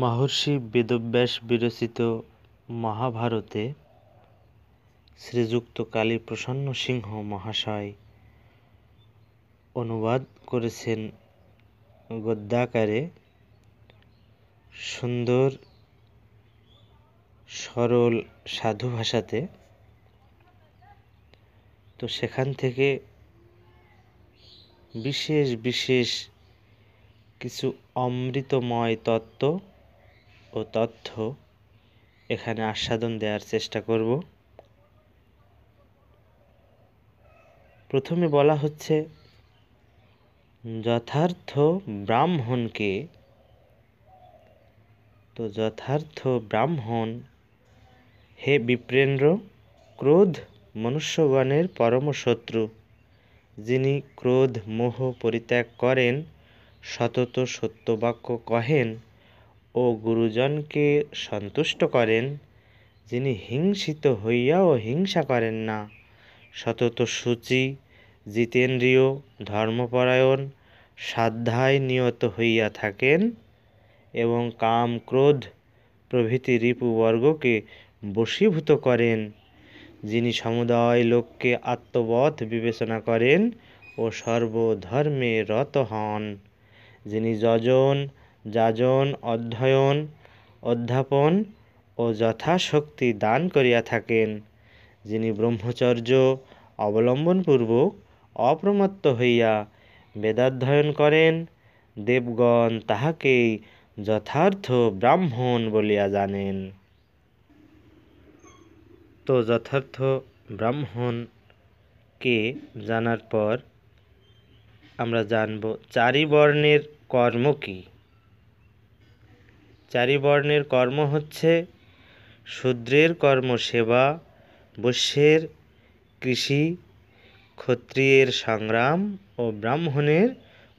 মহর্ষি বেদব্যাস বিরচিত মহাভারতে শ্রীযুক্ত কালীপ্রসন্ন সিংহ মহাশয় অনুবাদ করেছেন গদ্যাকারে সুন্দর সরল সাধু ভাষাতে। তো সেখান থেকে বিশেষ বিশেষ কিছু অমৃতময় তত্ত্ব ও তথ্য এখানে আস্বাদন দেওয়ার চেষ্টা করব। প্রথমে বলা হচ্ছে, যথার্থ ব্রাহ্মণকে। তো যথার্থ ব্রাহ্মণ হে বিপ্রেন্দ্র, ক্রোধ মনুষ্যগণের পরম শত্রু। যিনি ক্রোধ মোহ পরিত্যাগ করেন, সতত সত্যবাক্য কহেন ও গুরুজনকে সন্তুষ্ট করেন, যিনি হিংসিত হইয়াও হিংসা করেন না, সতত শুচি, জিতেন্দ্রিয়, ধর্মপরায়ণ, সাধ্যায় নিয়ত হইয়া থাকেন এবং কাম ক্রোধ প্রভৃতি রিপুবর্গকে বশীভূত করেন, যিনি সমুদয় লোককে আত্মবৎ বিবেচনা করেন ও সর্বধর্মে রত হন, যিনি যজন যাজন অধ্যয়ন অধ্যাপন ও যথাশক্তি দান করিয়া থাকেন, যিনি ব্রহ্মচর্য অবলম্বনপূর্বক অপ্রমত্ত হইয়া বেদাধ্যয়ন করেন, দেবগণ তাহাকেই যথার্থ ব্রাহ্মণ বলিয়া জানেন। তো যথার্থ ব্রাহ্মণকে জানার পর আমরা জানব চারি বর্ণের কর্ম কি। চারি বর্ণের কর্ম হচ্ছে, শূদ্রের কর্ম সেবা, বৈশ্যের কৃষি, ক্ষত্রিয়ের সংগ্রাম ও ব্রাহ্মণের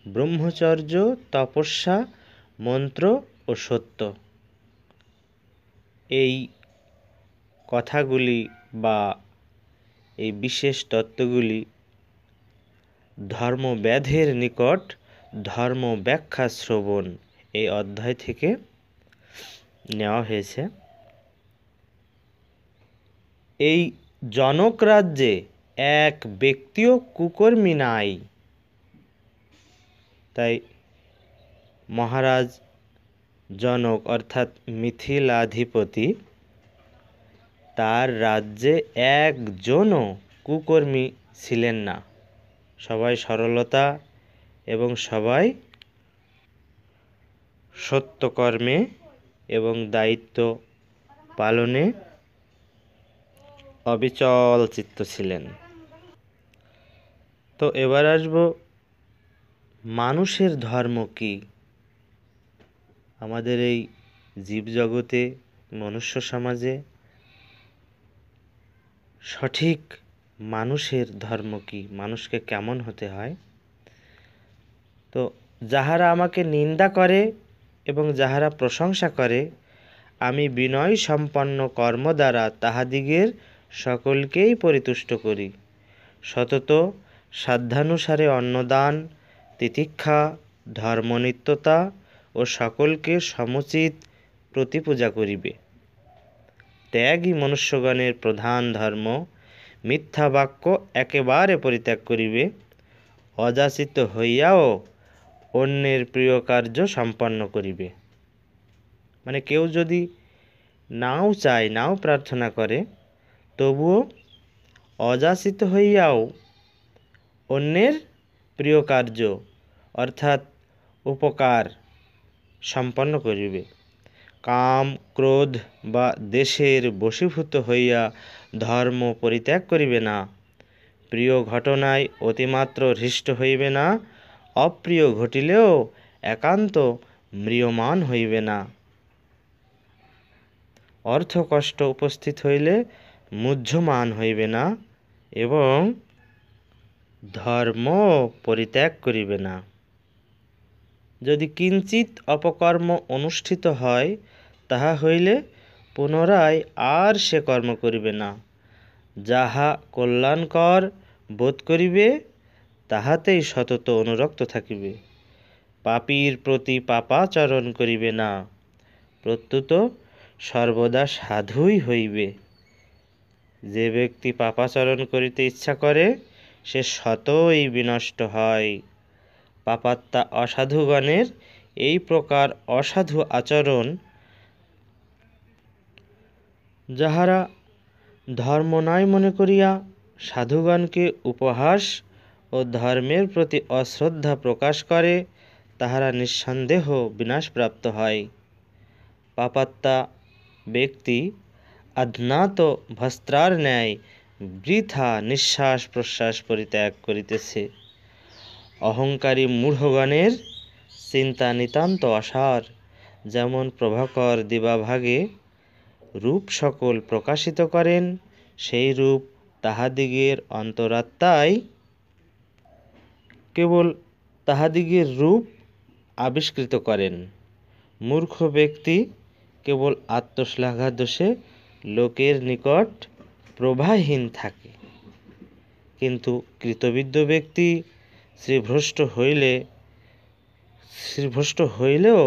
ব্রহ্মচর্য, তপস্যা, মন্ত্র ও সত্য। এই কথাগুলি বা এই বিশেষ তত্ত্বগুলি ধর্মব্যাধের নিকট ধর্ম ব্যাখ্যা শ্রবণ এই অধ্যায় থেকে নেওয়া হয়েছে। এই জনক রাজ্যে এক ব্যক্তিও কুকর্মী নাই। তাই মহারাজ জনক অর্থাৎ মিথিলাধিপতি, তার রাজ্যে একজনও কুকর্মী ছিলেন না। সবাই সরলতা এবং সবাই সত্যকর্মে এবং দায়িত্ব পালনে অবিচল চিত্ত ছিলেন। তো এবার আসব মানুষের ধর্ম কি। আমাদের এই জীবজগতে মনুষ্য সমাজে সঠিক মানুষের ধর্ম কি, মানুষকে কেমন হতে হয়। তো যাহারা আমাকে নিন্দা করে এবং যাহারা প্রশংসা করে, আমি বিনয় সম্পন্ন কর্ম দ্বারা তাহাদিগের সকলকেই পরিতুষ্ট করি। সতত সাধ্যানুসারে অন্নদান, তিতিক্ষা, ধর্মনিত্যতা ও সকলকে সমুচিত প্রতিপূজা করিবে। ত্যাগই মনুষ্যগণের প্রধান ধর্ম। মিথ্যা বাক্য একেবারে পরিত্যাগ করিবে। অযাচিত হইয়াও অন্যের প্রিয় কার্য সম্পন্ন করিবে। মানে কেউ যদি নাও চায়, নাও প্রার্থনা করে, তবুও অযাচিত হইয়াও অন্যের প্রিয় কার্য অর্থাৎ উপকার সম্পন্ন করিবে। কাম ক্রোধ বা দেশের বশীভূত হইয়া ধর্ম পরিত্যাগ করিবে না। প্রিয় ঘটনায় অতিমাত্র হৃষ্ট হইবে না। অপ্রিয় ঘটিলেও একান্ত ম্রিয়মাণ হইবে না। অর্থকষ্ট উপস্থিত হইলে মুহ্যমান হইবে না এবং ধর্ম পরিত্যাগ করিবে না। যদি কিঞ্চিত অপকর্ম অনুষ্ঠিত হয়, তাহা হইলে পুনরায় আর সে কর্ম করিবে না। যাহা কল্যাণকর বোধ করিবে, তাহাতেই সতত অনুরক্ত থাকিবে। পাপীর প্রতি পাপাচরণ করিবে না। প্রত্যুত সর্বদা সাধুই হইবে। যে ব্যক্তি পাপাচরণ করিতে ইচ্ছা করে সে স্বতই বিনষ্ট হয়। পাপাত্মা অসাধুগণের এই প্রকার অসাধু আচরণ, যাহারা ধর্ম নাই মনে করিয়া সাধুগণকে উপহাস ও ধর্মের প্রতি অশ্রদ্ধা প্রকাশ করে, তাহারা নিঃসন্দেহ বিনাশপ্রাপ্ত হয়। পাপাত্মা ব্যক্তি আধ্যাত্ম ভস্ত্রার ন্যায় বৃথা নিঃশ্বাস প্রশ্বাস পরিত্যাগ করিতেছে। অহংকারী মূঢ়গণের চিন্তা নিতান্ত অসার। যেমন প্রভাকর দিবাভাগে রূপ সকল প্রকাশিত করেন, সেই রূপ তাহাদিগের অন্তরাত্মাই কেবল তাহাদিগের রূপ আবিষ্কৃত করেন। মূর্খ ব্যক্তি কেবল আত্মশ্লাঘা দোষে লোকের নিকট প্রভাহীন থাকে, কিন্তু কৃতবিদ্য ব্যক্তি শ্রীভ্রষ্ট হইলেও